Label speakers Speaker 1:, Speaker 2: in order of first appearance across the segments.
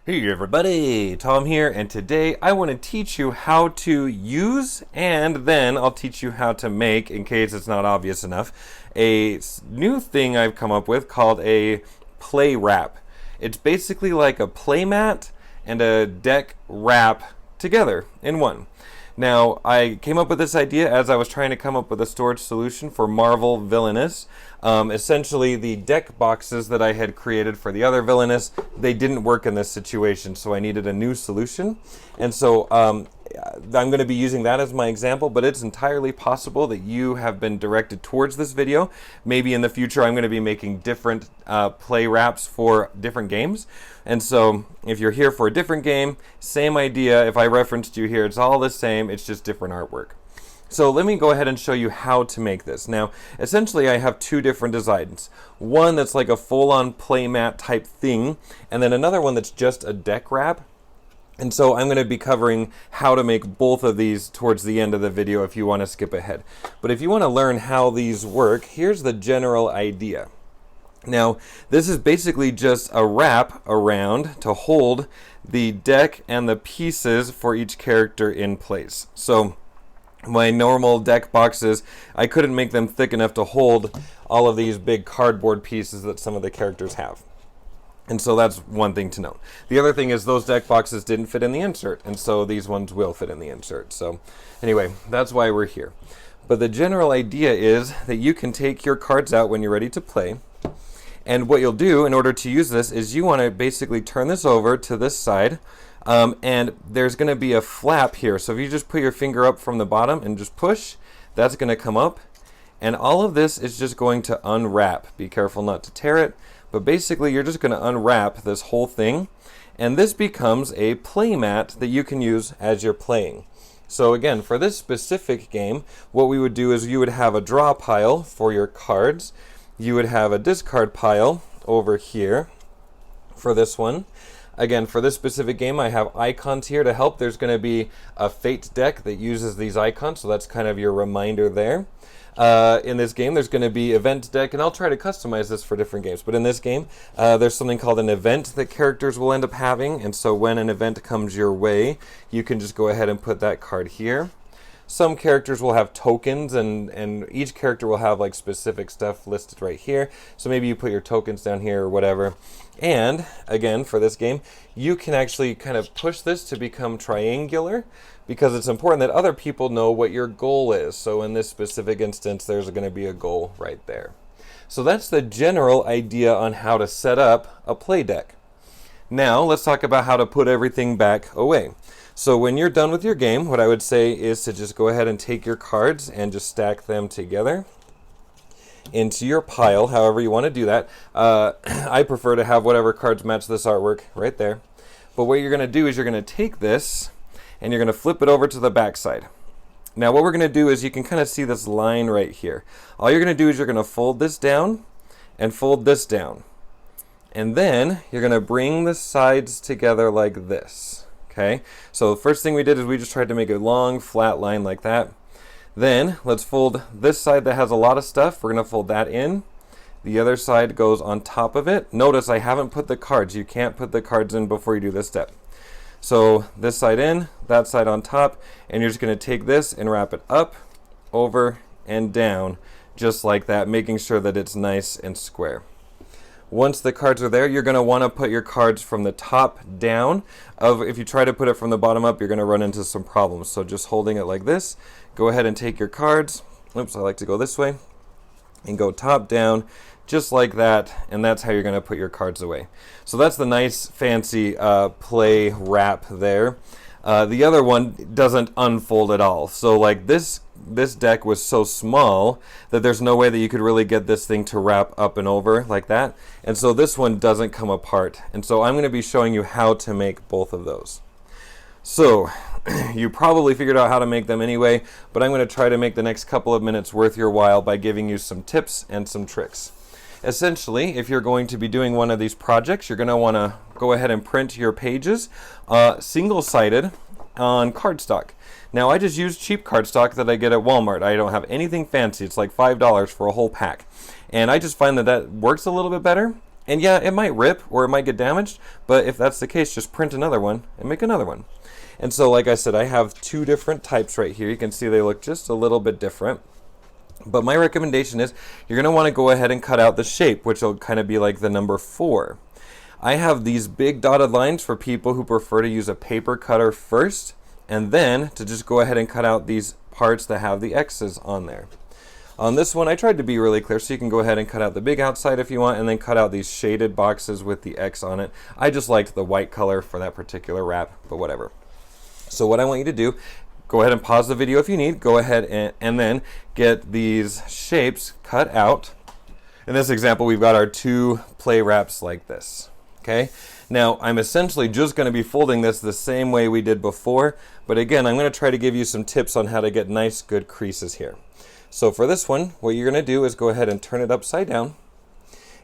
Speaker 1: Hey everybody, Tom here, and today I want to teach you how to use, and then I'll teach you how to make, in case it's not obvious enough, a new thing I've come up with called a play wrap. It's basically like a playmat and a deck wrap together in one. Now, I came up with this idea as I was trying to come up with a storage solution for Marvel Villainous. Essentially, the deck boxes that I had created for the other Villainous, they didn't work in this situation, so I needed a new solution. And so I'm going to be using that as my example, but it's entirely possible that you have been directed towards this video. Maybe in the future I'm going to be making different play wraps for different games. And so if you're here for a different game, same idea. If I referenced you here, it's all the same, it's just different artwork. So let me go ahead and show you how to make this. Now, essentially I have two different designs. One that's like a full-on playmat type thing, and then another one that's just a deck wrap. And so I'm going to be covering how to make both of these towards the end of the video if you want to skip ahead. But if you want to learn how these work, here's the general idea. Now, this is basically just a wrap around to hold the deck and the pieces for each character in place. So my normal deck boxes, I couldn't make them thick enough to hold all of these big cardboard pieces that some of the characters have. And so that's one thing to note. The other thing is those deck boxes didn't fit in the insert, and so these ones will fit in the insert. So anyway, that's why we're here. But the general idea is that you can take your cards out when you're ready to play. And what you'll do in order to use this is you want to basically turn this over to this side. And there's going to be a flap here. So if you just put your finger up from the bottom and just push, that's going to come up. And all of this is just going to unwrap. Be careful not to tear it. But basically, you're just going to unwrap this whole thing. And this becomes a playmat that you can use as you're playing. So again, for this specific game, what we would do is you would have a draw pile for your cards. You would have a discard pile over here for this one. Again, for this specific game, I have icons here to help. There's going to be a fate deck that uses these icons, so that's kind of your reminder there. In this game, there's going to be event deck, and I'll try to customize this for different games. But in this game, there's something called an event that characters will end up having, and so when an event comes your way, you can just go ahead and put that card here. Some characters will have tokens, and each character will have like specific stuff listed right here. So maybe you put your tokens down here or whatever. And again, for this game, you can actually kind of push this to become triangular because it's important that other people know what your goal is. So in this specific instance, there's going to be a goal right there. So that's the general idea on how to set up a play deck. Now let's talk about how to put everything back away. So when you're done with your game, what I would say is to just go ahead and take your cards and just stack them together into your pile, however you want to do that. I prefer to have whatever cards match this artwork right there. But what you're going to do is you're going to take this and you're going to flip it over to the back side. Now what we're going to do is you can kind of see this line right here. All you're going to do is you're going to fold this down and fold this down. And then you're going to bring the sides together like this. Okay, so the first thing we did is we just tried to make a long flat line like that. Then let's fold this side that has a lot of stuff. We're going to fold that in. The other side goes on top of it. Notice I haven't put the cards. You can't put the cards in before you do this step. So this side in, that side on top, and you're just going to take this and wrap it up, over, and down, just like that, making sure that it's nice and square. Once the cards are there, you're going to want to put your cards from the top down. If you try to put it from the bottom up, you're going to run into some problems. So just holding it like this, go ahead and take your cards. Oops, I like to go this way. And go top down, just like that. And that's how you're going to put your cards away. So that's the nice, fancy play wrap there. The other one doesn't unfold at all. So like this deck was so small that there's no way that you could really get this thing to wrap up and over like that. And so this one doesn't come apart. And so I'm going to be showing you how to make both of those. So you probably figured out how to make them anyway, but I'm going to try to make the next couple of minutes worth your while by giving you some tips and some tricks. Essentially, if you're going to be doing one of these projects, you're going to want to go ahead and print your pages single-sided on cardstock. Now I just use cheap cardstock that I get at Walmart. I don't have anything fancy. It's like $5 for a whole pack. And I just find that that works a little bit better. And yeah, it might rip or it might get damaged, but if that's the case, just print another one and make another one. And so like I said, I have two different types right here. You can see they look just a little bit different. But my recommendation is you're going to want to go ahead and cut out the shape, which will kind of be like the number 4. I have these big dotted lines for people who prefer to use a paper cutter first, and then to just go ahead and cut out these parts that have the X's on there. On this one, I tried to be really clear, so you can go ahead and cut out the big outside if you want, and then cut out these shaded boxes with the X on it. I just liked the white color for that particular wrap, but whatever. So what I want you to do, go ahead and pause the video if you need. Go ahead and then get these shapes cut out. In this example, we've got our 2 play wraps like this. Okay. Now, I'm essentially just going to be folding this the same way we did before, but again, I'm going to try to give you some tips on how to get nice, good creases here. So for this one, what you're going to do is go ahead and turn it upside down,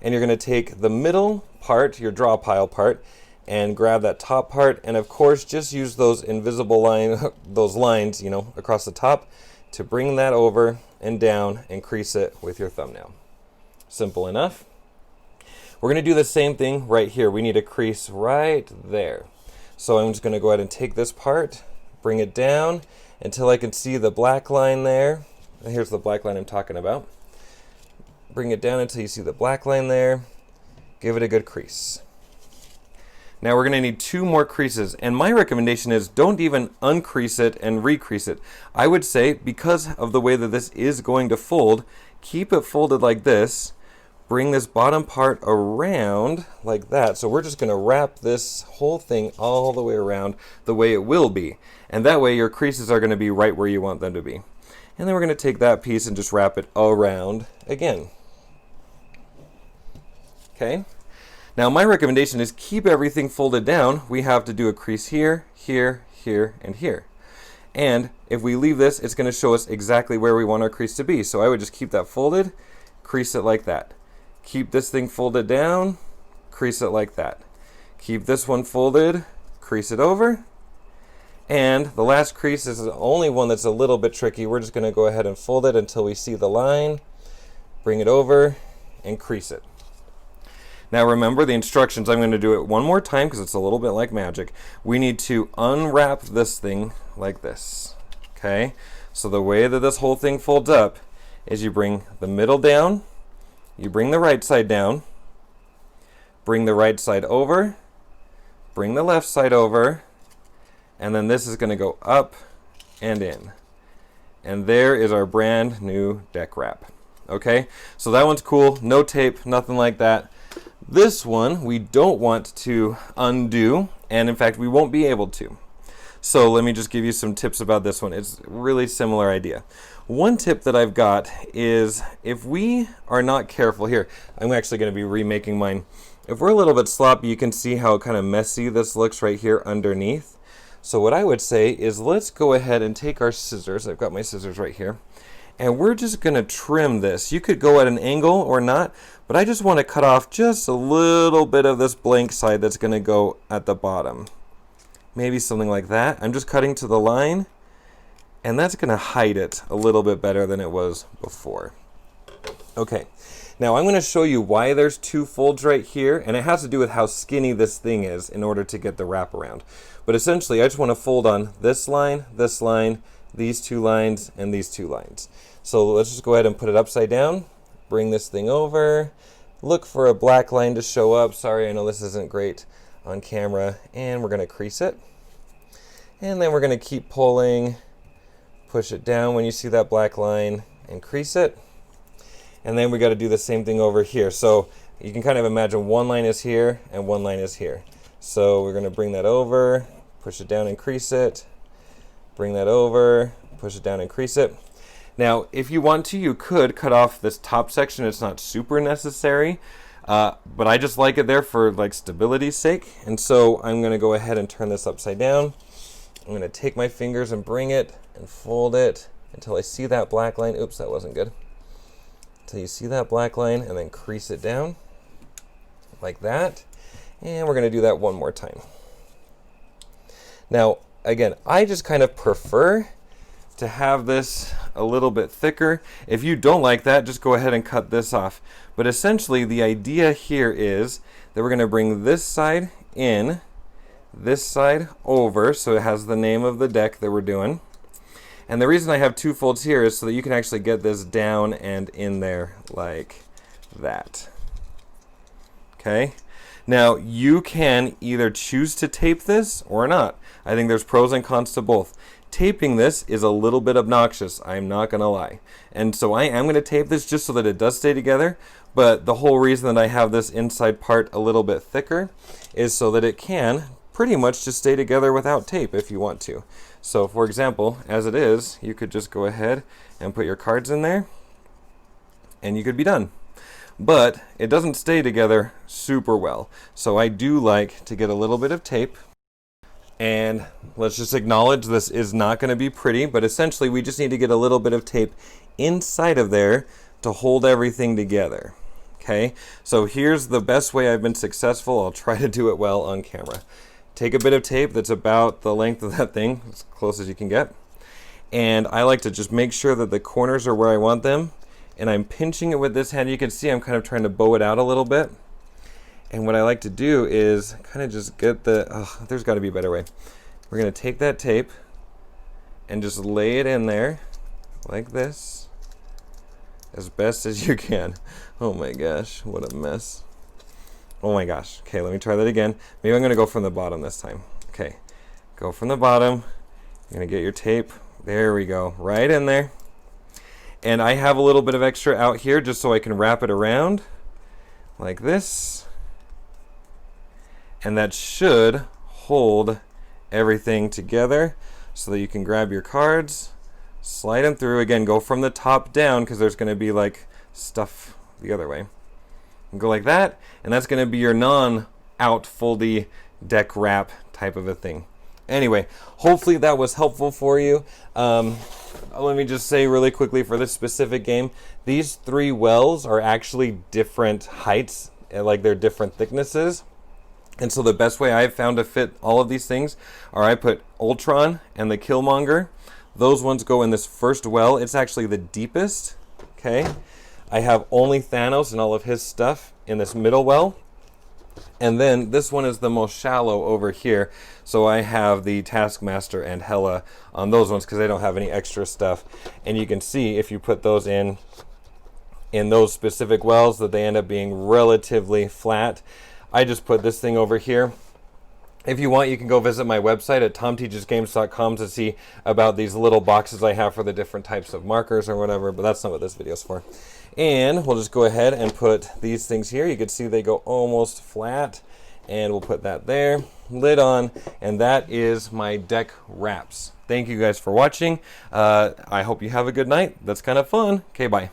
Speaker 1: and you're going to take the middle part, your draw pile part, and grab that top part, and of course, just use those invisible those lines, you know, across the top to bring that over and down and crease it with your thumbnail. Simple enough. We're going to do the same thing right here. We need a crease right there. So I'm just going to go ahead and take this part, bring it down until I can see the black line there. And here's the black line I'm talking about. Bring it down until you see the black line there. Give it a good crease. Now we're going to need 2 more creases, and my recommendation is don't even uncrease it and recrease it. I would say, because of the way that this is going to fold, keep it folded like this. Bring this bottom part around like that. So we're just going to wrap this whole thing all the way around the way it will be. And that way your creases are going to be right where you want them to be. And then we're going to take that piece and just wrap it around again. Okay. Now my recommendation is keep everything folded down. We have to do a crease here, here, here, and here. And if we leave this, it's going to show us exactly where we want our crease to be. So I would just keep that folded, crease it like that. Keep this thing folded down, crease it like that. Keep this one folded, crease it over. And the last crease is the only one that's a little bit tricky. We're just going to go ahead and fold it until we see the line, bring it over, and crease it. Now remember the instructions. I'm going to do it one more time because it's a little bit like magic. We need to unwrap this thing like this. Okay? So the way that this whole thing folds up is you bring the middle down, you bring the right side down, bring the right side over, bring the left side over, and then this is going to go up and in. And there is our brand new deck wrap. Okay? So that one's cool. No tape, nothing like that. This one we don't want to undo, and in fact we won't be able to. So let me just give you some tips about this one. It's a really similar idea. One tip that I've got is if we are not careful here, I'm actually going to be remaking mine. If we're a little bit sloppy, you can see how kind of messy this looks right here underneath. So what I would say is let's go ahead and take our scissors. I've got my scissors right here. And we're just going to trim this. You could go at an angle or not, but I just want to cut off just a little bit of this blank side that's going to go at the bottom. Maybe something like that. I'm just cutting to the line, and that's going to hide it a little bit better than it was before. Okay, now I'm going to show you why there's 2 folds right here, and it has to do with how skinny this thing is in order to get the wrap around. But essentially, I just want to fold on this line, these 2 lines, and these 2 lines. So let's just go ahead and put it upside down, bring this thing over, look for a black line to show up. Sorry, I know this isn't great on camera, and we're going to crease it. And then we're going to keep pulling, push it down when you see that black line, and crease it. And then we got to do the same thing over here. So you can kind of imagine one line is here and one line is here. So we're going to bring that over, push it down and crease it, bring that over, push it down and crease it. Now, if you want to, you could cut off this top section. It's not super necessary, but I just like it there for like stability's sake. And so I'm going to go ahead and turn this upside down. I'm going to take my fingers and bring it and fold it until I see that black line. Oops, that wasn't good. Until you see that black line, and then crease it down like that. And we're going to do that one more time. Now, again, I just kind of prefer to have this a little bit thicker. If you don't like that, just go ahead and cut this off. But essentially the idea here is that we're going to bring this side in, this side over, so it has the name of the deck that we're doing. And the reason I have two folds here is so that you can actually get this down and in there like that. Okay? Now, you can either choose to tape this or not. I think there's pros and cons to both. Taping this is a little bit obnoxious, I'm not going to lie. And so I am going to tape this just so that it does stay together, but the whole reason that I have this inside part a little bit thicker is so that it can pretty much just stay together without tape if you want to. So for example, as it is, you could just go ahead and put your cards in there and you could be done. But it doesn't stay together super well. So I do like to get a little bit of tape. And let's just acknowledge this is not going to be pretty, but essentially we just need to get a little bit of tape inside of there to hold everything together. Okay, so here's the best way I've been successful. I'll try to do it well on camera. Take a bit of tape that's about the length of that thing, as close as you can get. And I like to just make sure that the corners are where I want them. And I'm pinching it with this hand. You can see I'm kind of trying to bow it out a little bit. And what I like to do is kind of just get the, there's got to be a better way. We're going to take that tape and just lay it in there like this as best as you can. Oh my gosh, what a mess. Oh my gosh. Okay, let me try that again. Maybe I'm going to go from the bottom this time. Okay, go from the bottom. You're going to get your tape. There we go, right in there. And I have a little bit of extra out here just so I can wrap it around like this. And that should hold everything together so that you can grab your cards, slide them through. Again, go from the top down because there's going to be like stuff the other way. And go like that, and that's going to be your non-out foldy deck wrap type of a thing. Anyway, hopefully that was helpful for you. Let me just say really quickly for this specific game, these three wells are actually different heights, like they're different thicknesses. And so the best way I've found to fit all of these things are I put Ultron and the Killmonger. Those ones go in this first well. It's actually the deepest, okay? I have only Thanos and all of his stuff in this middle well. And then this one is the most shallow over here. So I have the Taskmaster and Hela on those ones because they don't have any extra stuff. And you can see if you put those in those specific wells that they end up being relatively flat. I just put this thing over here. If you want, you can go visit my website at tomteachesgames.com to see about these little boxes I have for the different types of markers or whatever, but that's not what this video is for. And we'll just go ahead and put these things here. You can see they go almost flat, and we'll put that there, lid on, and that is my deck wraps. Thank you guys for watching. I hope you have a good night. That's kind of fun. Okay, bye.